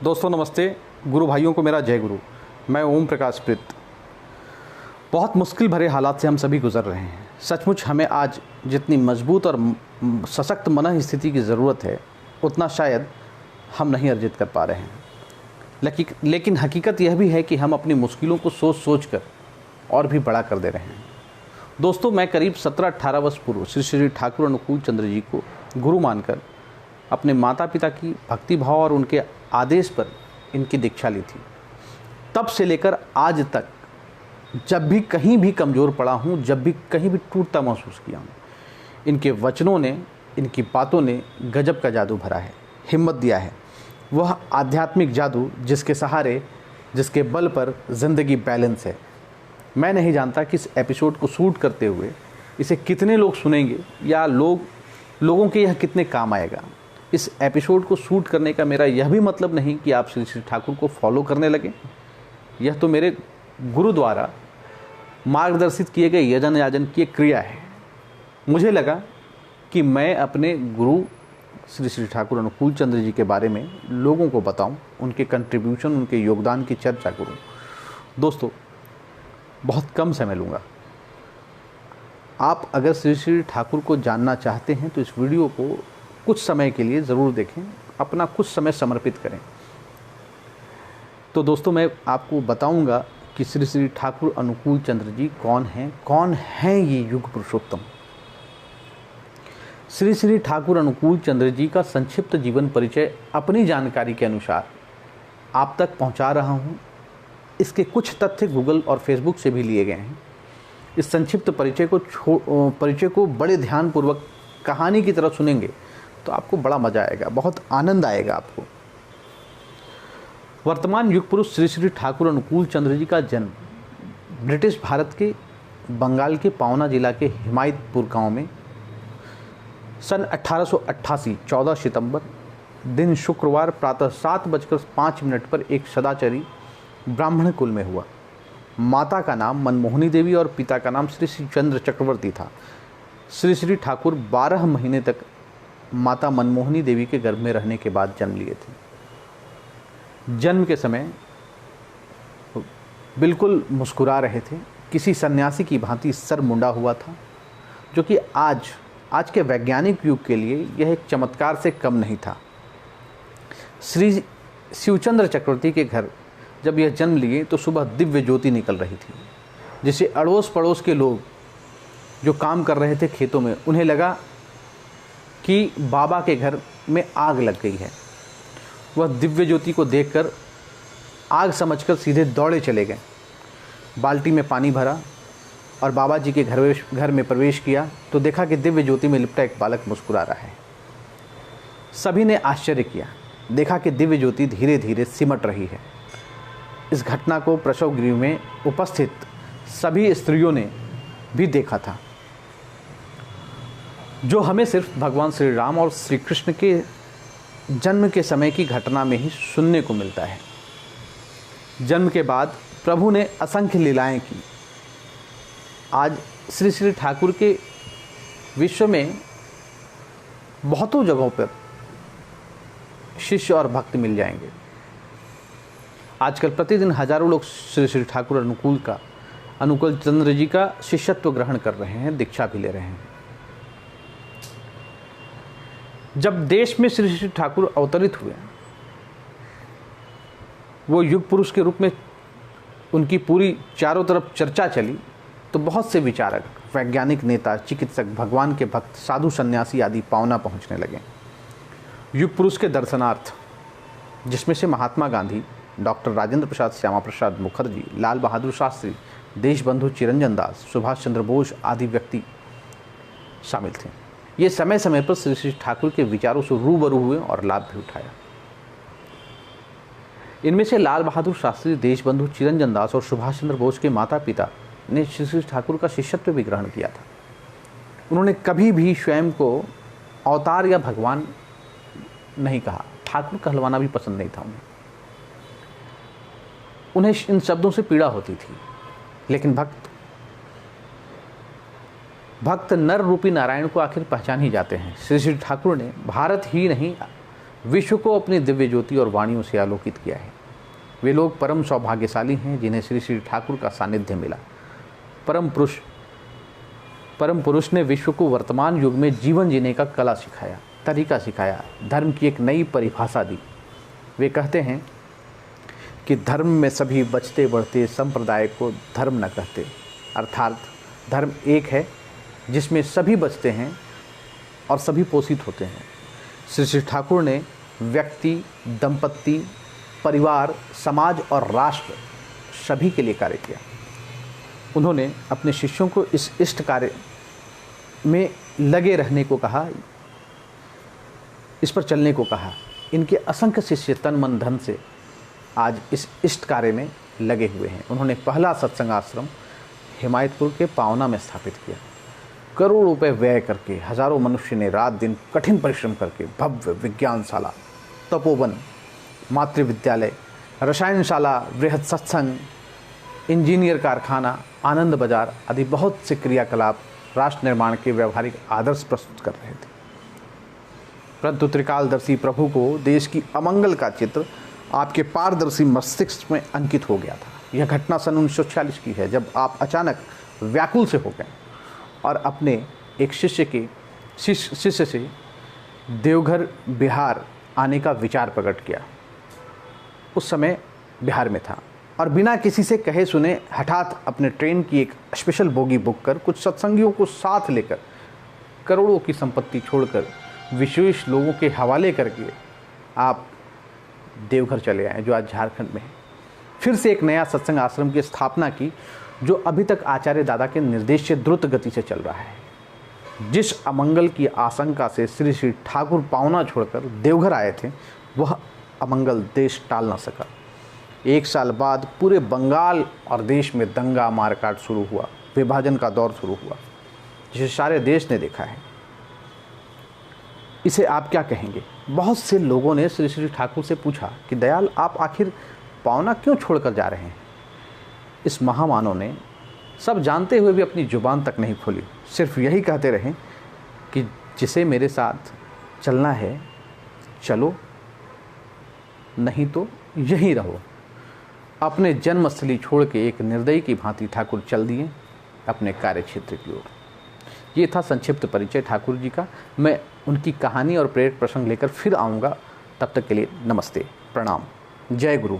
दोस्तों नमस्ते। गुरु भाइयों को मेरा जय गुरु। मैं ओम प्रकाश प्रीत। बहुत मुश्किल भरे हालात से हम सभी गुजर रहे हैं। सचमुच हमें आज जितनी मजबूत और सशक्त मन स्थिति की ज़रूरत है उतना शायद हम नहीं अर्जित कर पा रहे हैं। लेकिन हकीकत यह भी है कि हम अपनी मुश्किलों को सोच सोच कर और भी बड़ा कर दे रहे हैं। दोस्तों, मैं करीब 17-18 वर्ष पूर्व श्री श्री ठाकुर अनुकूल चंद्र जी को गुरु मानकर अपने माता पिता की भक्ति भाव और उनके आदेश पर इनकी दीक्षा ली थी। तब से लेकर आज तक जब भी कहीं भी कमज़ोर पड़ा हूँ, जब भी कहीं भी टूटता महसूस किया हूँ, इनके वचनों ने, इनकी बातों ने गजब का जादू भरा है, हिम्मत दिया है। वह आध्यात्मिक जादू जिसके सहारे, जिसके बल पर ज़िंदगी बैलेंस है। मैं नहीं जानता कि इस एपिसोड को शूट करते हुए इसे कितने लोग सुनेंगे या लोगों के यह कितने काम आएगा। इस एपिसोड को शूट करने का मेरा यह भी मतलब नहीं कि आप श्री श्री ठाकुर को फॉलो करने लगें। यह तो मेरे गुरु द्वारा मार्गदर्शित किए गए यजन याजन की एक क्रिया है। मुझे लगा कि मैं अपने गुरु श्री श्री ठाकुर अनुकूल चंद्र जी के बारे में लोगों को बताऊं, उनके कंट्रीब्यूशन, उनके योगदान की चर्चा करूं। दोस्तों, बहुत कम समय लूँगा। आप अगर श्री श्री ठाकुर को जानना चाहते हैं तो इस वीडियो को कुछ समय के लिए ज़रूर देखें, अपना कुछ समय समर्पित करें। तो दोस्तों, मैं आपको बताऊंगा कि श्री श्री ठाकुर अनुकूल चंद्र जी कौन हैं ये युग पुरुषोत्तम। श्री श्री ठाकुर अनुकूल चंद्र जी का संक्षिप्त जीवन परिचय अपनी जानकारी के अनुसार आप तक पहुंचा रहा हूं। इसके कुछ तथ्य गूगल और फेसबुक से भी लिए गए हैं। इस संक्षिप्त परिचय को बड़े ध्यानपूर्वक कहानी की तरह सुनेंगे तो आपको बड़ा मज़ा आएगा, बहुत आनंद आएगा आपको। वर्तमान युग पुरुष श्री श्री ठाकुर अनुकूल चंद्र जी का जन्म ब्रिटिश भारत के बंगाल के पावना जिला के हिमायतपुर गांव में सन 1888 14 सितंबर दिन शुक्रवार प्रातः 7:05 पर एक सदाचारी ब्राह्मण कुल में हुआ। माता का नाम मनमोहनी देवी और पिता का नाम श्री श्री चंद्र चक्रवर्ती था। श्री श्री ठाकुर 12 महीने तक माता मनमोहनी देवी के गर्भ में रहने के बाद जन्म लिए थे। जन्म के समय बिल्कुल मुस्कुरा रहे थे, किसी सन्यासी की भांति सर मुंडा हुआ था, जो कि आज के वैज्ञानिक युग के लिए यह एक चमत्कार से कम नहीं था। श्री शिवचंद्र चक्रवर्ती के घर जब यह जन्म लिए तो सुबह दिव्य ज्योति निकल रही थी, जिसे अड़ोस पड़ोस के लोग जो काम कर रहे थे खेतों में, उन्हें लगा कि बाबा के घर में आग लग गई है। वह दिव्य ज्योति को देखकर आग समझकर सीधे दौड़े चले गए, बाल्टी में पानी भरा और बाबा जी के घर में प्रवेश किया तो देखा कि दिव्य ज्योति में लिपटा एक बालक मुस्कुरा रहा है। सभी ने आश्चर्य किया, देखा कि दिव्य ज्योति धीरे धीरे सिमट रही है। इस घटना को प्रसव गृह में उपस्थित सभी स्त्रियों ने भी देखा था, जो हमें सिर्फ भगवान श्री राम और श्री कृष्ण के जन्म के समय की घटना में ही सुनने को मिलता है। जन्म के बाद प्रभु ने असंख्य लीलाएं की। आज श्री श्री ठाकुर के विश्व में बहुतों जगहों पर शिष्य और भक्त मिल जाएंगे। आजकल प्रतिदिन हजारों लोग श्री श्री ठाकुर अनुकूल चंद्र जी का शिष्यत्व ग्रहण कर रहे हैं, दीक्षा भी ले रहे हैं। जब देश में श्री श्री ठाकुर अवतरित हुए, वो युग पुरुष के रूप में उनकी पूरी चारों तरफ चर्चा चली, तो बहुत से विचारक, वैज्ञानिक, नेता, चिकित्सक, भगवान के भक्त, साधु, सन्यासी आदि पावना पहुंचने लगे युग पुरुष के दर्शनार्थ, जिसमें से महात्मा गांधी, डॉक्टर राजेंद्र प्रसाद, श्यामा प्रसाद मुखर्जी, लाल बहादुर शास्त्री, देशबंधु चिरंजन दास, सुभाष चंद्र बोस आदि व्यक्ति शामिल थे। ये समय समय पर श्री श्री ठाकुर के विचारों से रूबरू हुए और लाभ भी उठाया। इनमें से लाल बहादुर शास्त्री, देशबंधु चिरंजन दास और सुभाष चंद्र बोस के माता पिता ने श्री श्री ठाकुर का शिष्यत्व भी ग्रहण किया था। उन्होंने कभी भी स्वयं को अवतार या भगवान नहीं कहा। ठाकुर कहलवाना भी पसंद नहीं था उन्हें इन शब्दों से पीड़ा होती थी। लेकिन भक्त नर रूपी नारायण को आखिर पहचान ही जाते हैं। श्री श्री ठाकुर ने भारत ही नहीं विश्व को अपनी दिव्य ज्योति और वाणियों से आलोकित किया है। वे लोग परम सौभाग्यशाली हैं जिन्हें श्री श्री ठाकुर का सानिध्य मिला। परम पुरुष ने विश्व को वर्तमान युग में जीवन जीने का कला सिखाया, तरीका सिखाया, धर्म की एक नई परिभाषा दी। वे कहते हैं कि धर्म में सभी बचते बढ़ते संप्रदाय को धर्म न कहते, अर्थात धर्म एक है जिसमें सभी बचते हैं और सभी पोषित होते हैं। श्री श्री ठाकुर ने व्यक्ति, दंपत्ति, परिवार, समाज और राष्ट्र सभी के लिए कार्य किया। उन्होंने अपने शिष्यों को इस इष्ट कार्य में लगे रहने को कहा, इस पर चलने को कहा। इनके असंख्य शिष्य तन मन धन से आज इस इष्ट कार्य में लगे हुए हैं। उन्होंने पहला सत्संग आश्रम हिमायतपुर के पावना में स्थापित किया। करोड़ों रुपए व्यय करके हजारों मनुष्य ने रात दिन कठिन परिश्रम करके भव्य विज्ञानशाला, तपोवन, मातृ विद्यालय, रसायनशाला, बृहद सत्संग, इंजीनियर कारखाना, आनंद बाजार आदि बहुत से क्रियाकलाप राष्ट्र निर्माण के व्यवहारिक आदर्श प्रस्तुत कर रहे थे। परंतु त्रिकालदर्शी प्रभु को देश की अमंगल का चित्र आपके पारदर्शी मस्तिष्क में अंकित हो गया था। यह घटना सन 1946 की है, जब आप अचानक व्याकुल से हो गए और अपने एक शिष्य से देवघर बिहार आने का विचार प्रकट किया। उस समय बिहार में था और बिना किसी से कहे सुने हठात अपने ट्रेन की एक स्पेशल बोगी बुक कर कुछ सत्संगियों को साथ लेकर करोड़ों की संपत्ति छोड़कर विशेष लोगों के हवाले करके आप देवघर चले आए, जो आज झारखंड में है। फिर से एक नया सत्संग आश्रम की स्थापना की, जो अभी तक आचार्य दादा के निर्देश से द्रुत गति से चल रहा है। जिस अमंगल की आशंका से श्री श्री ठाकुर पावना छोड़कर देवघर आए थे, वह अमंगल देश टाल न सका। 1 साल बाद पूरे बंगाल और देश में दंगा मारकाट शुरू हुआ, विभाजन का दौर शुरू हुआ, जिसे सारे देश ने देखा है। इसे आप क्या कहेंगे? बहुत से लोगों ने श्री श्री ठाकुर से पूछा कि दयाल, आप आखिर पावना क्यों छोड़कर जा रहे हैं? इस महामानव ने सब जानते हुए भी अपनी जुबान तक नहीं खोली, सिर्फ यही कहते रहे कि जिसे मेरे साथ चलना है चलो, नहीं तो यहीं रहो। अपने जन्मस्थली छोड़ के एक निर्दयी की भांति ठाकुर चल दिए अपने कार्य क्षेत्र की ओर। ये था संक्षिप्त परिचय ठाकुर जी का। मैं उनकी कहानी और प्रेरक प्रसंग लेकर फिर आऊँगा। तब तक के लिए नमस्ते, प्रणाम, जय गुरु।